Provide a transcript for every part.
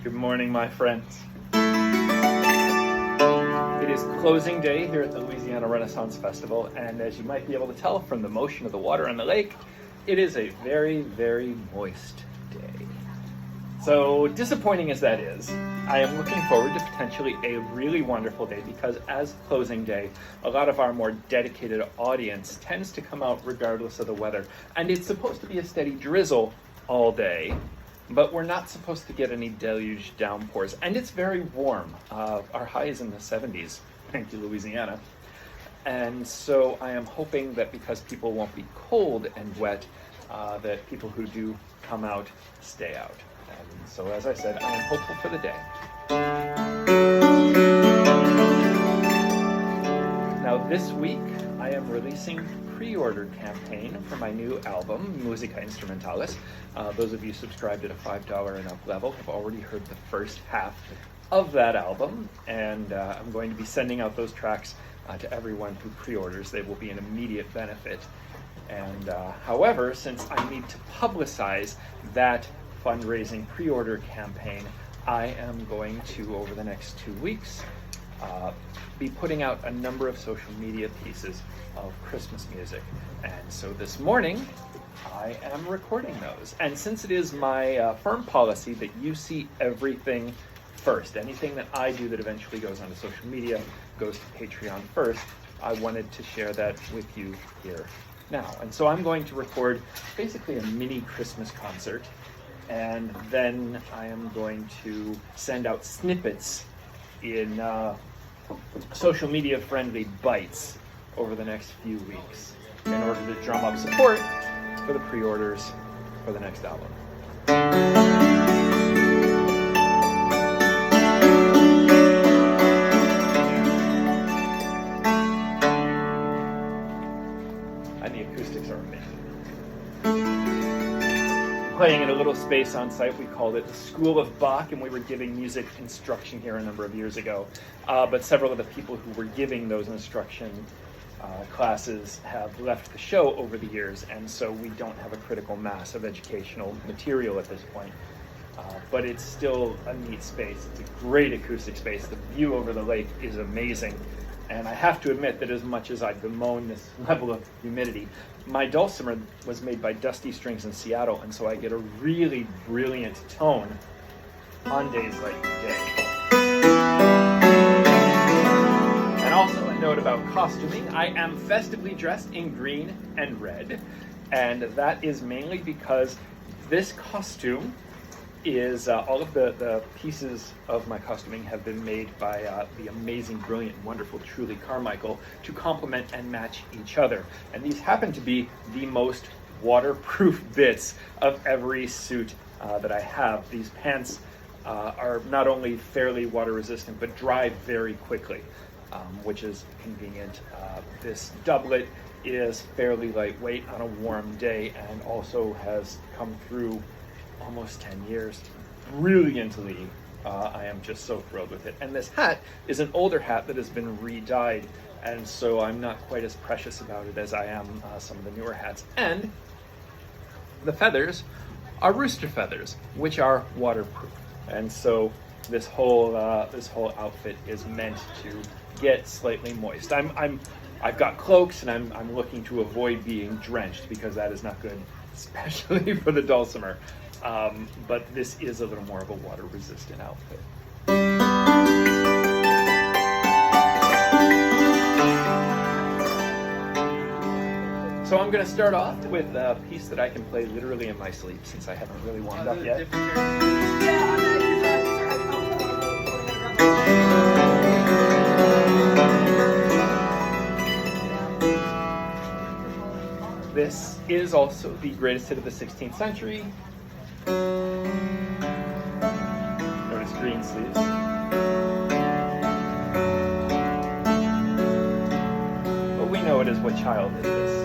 Good morning, my friends. It is closing day here at the Louisiana Renaissance Festival, and as you might be able to tell from the motion of the water on the lake, it is a very, very moist day. So disappointing as that is, I am looking forward to potentially a really wonderful day because as closing day, a lot of our more dedicated audience tends to come out regardless of the weather. And it's supposed to be a steady drizzle all day, but we're not supposed to get any deluge downpours. And it's very warm. Our high is in the 70s, thank you, Louisiana. And so I am hoping that because people won't be cold and wet, that people who do come out stay out. And so as I said, I am hopeful for the day. Now this week, I am releasing pre-order campaign for my new album, Musica Instrumentalis. Those of you subscribed at a $5 and up level have already heard the first half of that album, and I'm going to be sending out those tracks to everyone who pre-orders. They will be an immediate benefit. And however, since I need to publicize that fundraising pre-order campaign, I am going to, over the next 2 weeks, be putting out a number of social media pieces of Christmas music. And so this morning, I am recording those. And since it is my firm policy that you see everything first, anything that I do that eventually goes onto social media goes to Patreon first, I wanted to share that with you here now. And so I'm going to record basically a mini Christmas concert, and then I am going to send out snippets in social media friendly bites over the next few weeks in order to drum up support for the pre-orders for the next album. And the acoustics are amazing. Playing in a little space on site. We called it the School of Bach, and we were giving music instruction here a number of years ago. But several of the people who were giving those instruction classes have left the show over the years, and so we don't have a critical mass of educational material at this point. But it's still a neat space. It's a great acoustic space. The view over the lake is amazing. And I have to admit that as much as I bemoan this level of humidity, my dulcimer was made by Dusty Strings in Seattle, and so I get a really brilliant tone on days like today. And also a note about costuming. I am festively dressed in green and red, and that is mainly because this costume is all of the pieces of my costuming have been made by the amazing, brilliant, wonderful Truly Carmichael to complement and match each other. And these happen to be the most waterproof bits of every suit that I have. These pants are not only fairly water resistant, but dry very quickly, which is convenient. This doublet is fairly lightweight on a warm day and also has come through almost 10 years brilliantly. I am just so thrilled with it. And this hat is an older hat that has been re-dyed, and so I'm not quite as precious about it as I am some of the newer hats. And the feathers are rooster feathers, which are waterproof. And so this whole outfit is meant to get slightly moist. I've got cloaks, and I'm looking to avoid being drenched because that is not good, especially for the dulcimer. But this is a little more of a water-resistant outfit. So I'm going to start off with a piece that I can play literally in my sleep since I haven't really warmed up yet. This is also the greatest hit of the 16th century. Notice green sleeves. But we know it is What Child Is This?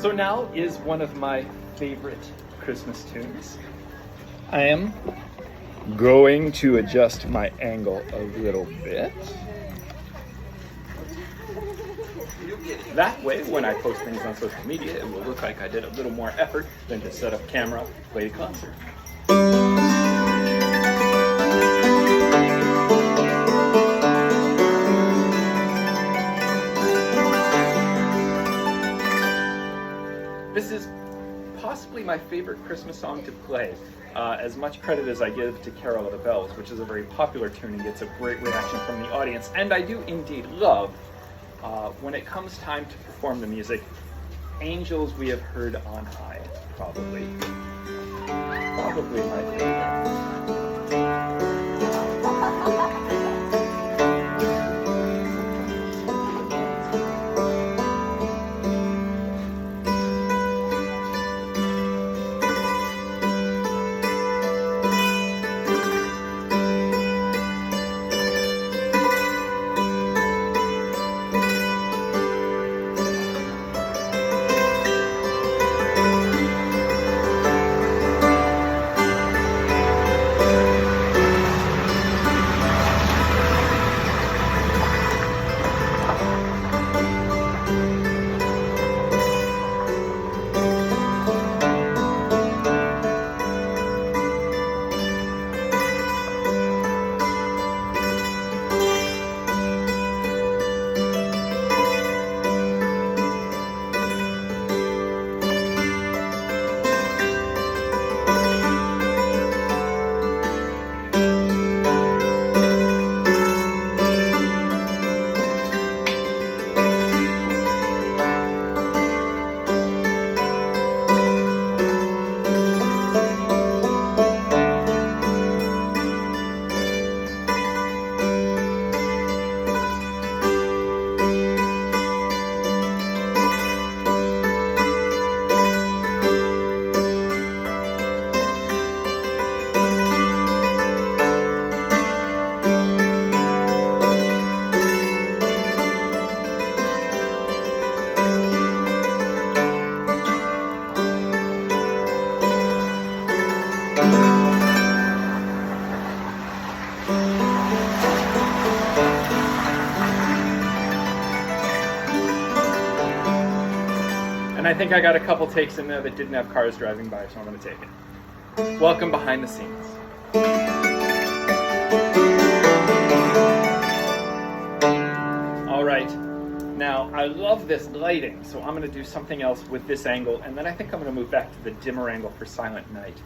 So now is one of my favorite Christmas tunes. I am going to adjust my angle a little bit. That way, when I post things on social media, it will look like I did a little more effort than just set up camera, play a concert. This is possibly my favorite Christmas song to play. As much credit as I give to Carol of the Bells, which is a very popular tune and gets a great reaction from the audience. And I do indeed love, when it comes time to perform the music, Angels We Have Heard on High, probably my favorite. And I think I got a couple takes in there that didn't have cars driving by, so I'm going to take it. Welcome behind the scenes. All right. Now, I love this lighting, so I'm going to do something else with this angle, and then I think I'm going to move back to the dimmer angle for Silent Night.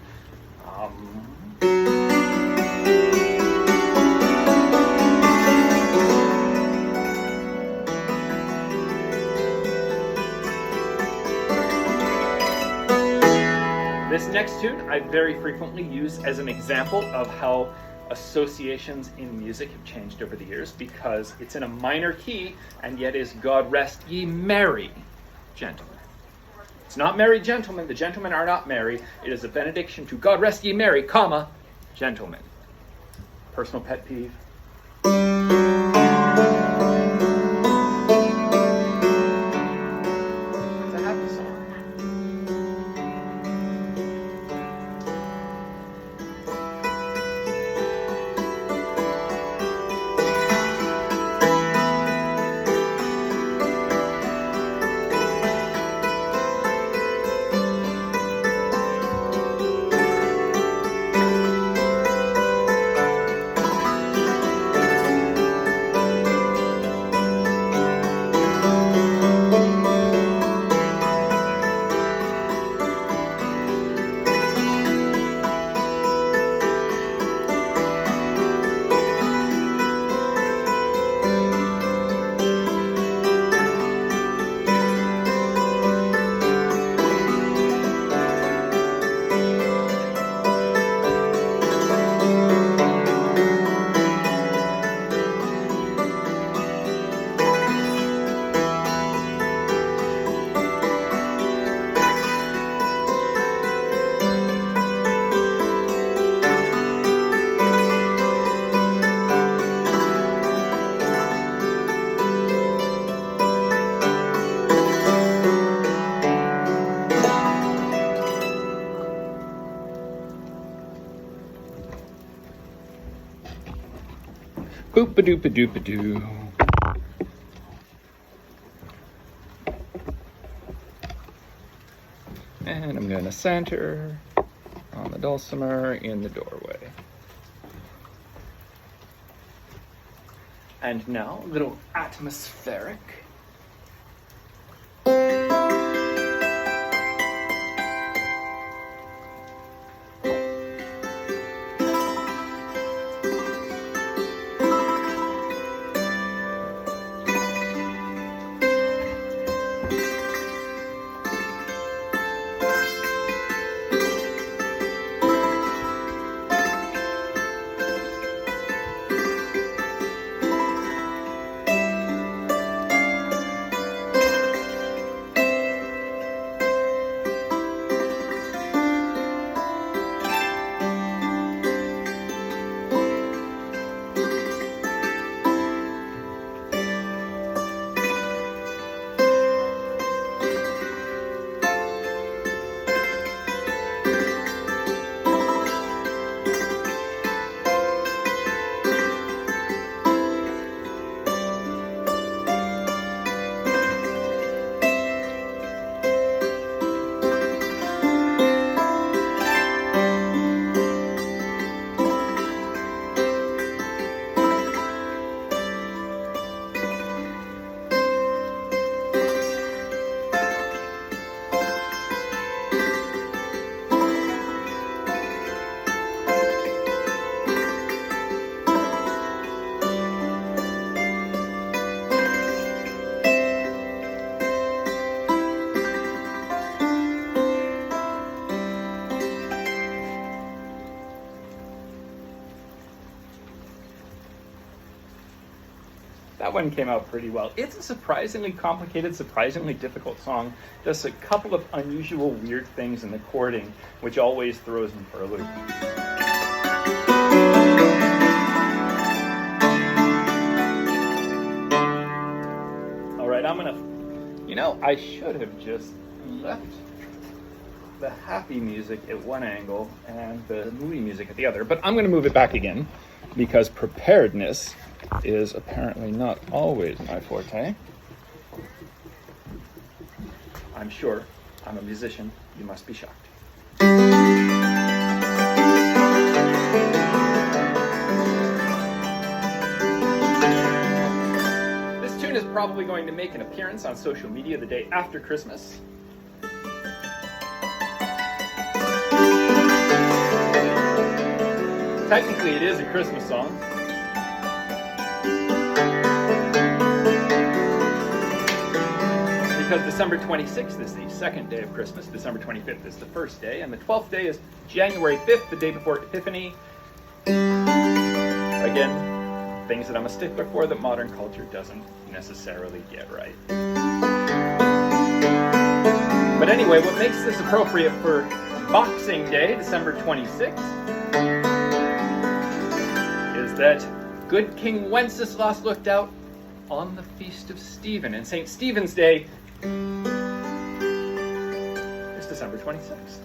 This next tune I very frequently use as an example of how associations in music have changed over the years, because it's in a minor key and yet is God Rest Ye Merry Gentlemen. It's not merry gentlemen. The gentlemen are not merry. It is a benediction to God Rest Ye Merry, comma, gentlemen. Personal pet peeve. It's a happy song. Boop-a-doop-a-doop-a-doo. And I'm going to center on the dulcimer in the doorway. And now a little atmospheric. That one came out pretty well. It's a surprisingly complicated, surprisingly difficult song. Just a couple of unusual, weird things in the chording, which always throws me for a loop. All right, I should have just left the happy music at one angle and the moody music at the other, but I'm going to move it back again because preparedness is apparently not always my forte. I'm sure I'm a musician. You must be shocked. This tune is probably going to make an appearance on social media the day after Christmas. Technically, it is a Christmas song. Because December 26th is the second day of Christmas, December 25th is the first day, and the 12th day is January 5th, the day before Epiphany. Again, things that I'm a stickler for that modern culture doesn't necessarily get right. But anyway, what makes this appropriate for Boxing Day, December 26th, is that good King Wenceslas looked out on the feast of Stephen, and St. Stephen's Day is December 26th.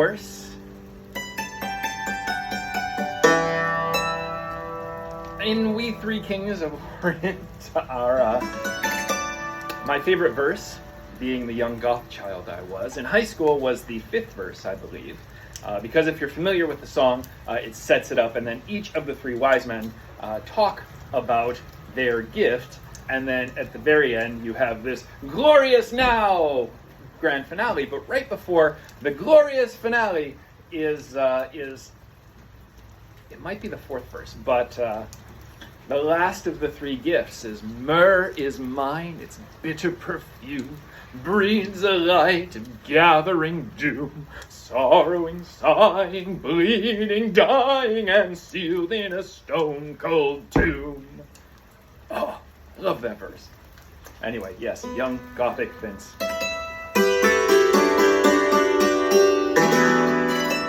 course, in We Three Kings of Orient, my favorite verse, being the young goth child I was, in high school was the 5th verse, I believe. Because if you're familiar with the song, it sets it up, and then each of the 3 wise men talk about their gift, and then at the very end you have this glorious now grand finale. But right before the glorious finale is it might be the 4th verse, but the last of the 3 gifts is myrrh is mine, its bitter perfume breeds a light of gathering doom, sorrowing, sighing, bleeding, dying, and sealed in a stone-cold tomb. Oh, I love that verse. Anyway, yes, young Gothic Vince.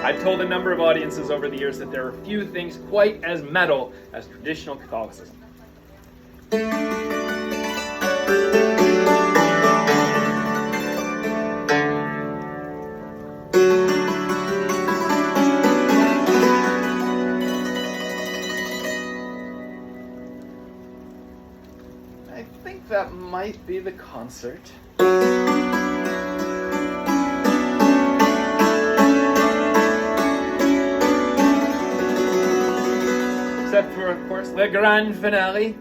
I've told a number of audiences over the years that there are few things quite as metal as traditional Catholicism. I think that might be the concert. Except for, of course, the grand finale.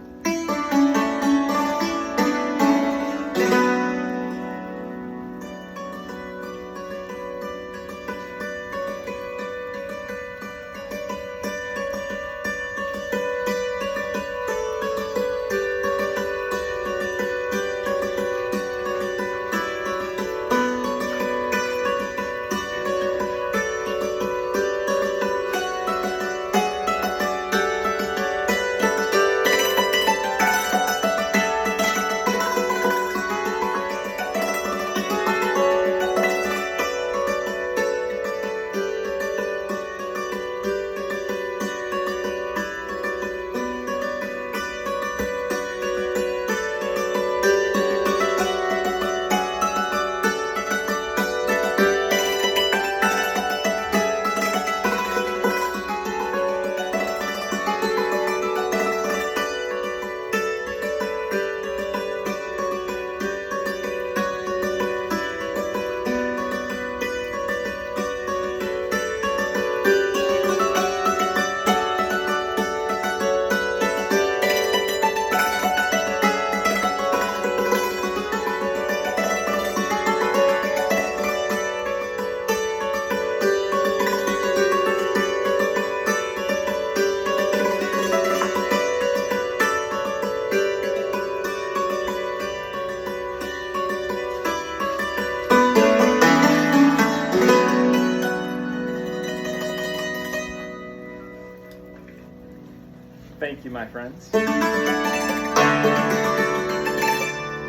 Thank you, my friends.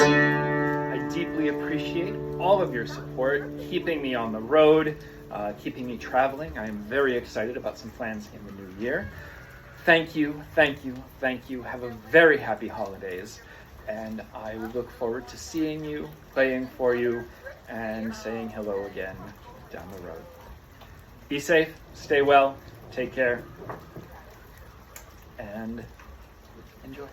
I deeply appreciate all of your support, keeping me on the road, keeping me traveling. I am very excited about some plans in the new year. Thank you, thank you, thank you. Have a very happy holidays, and I look forward to seeing you, playing for you, and saying hello again down the road. Be safe, stay well, take care, and enjoy.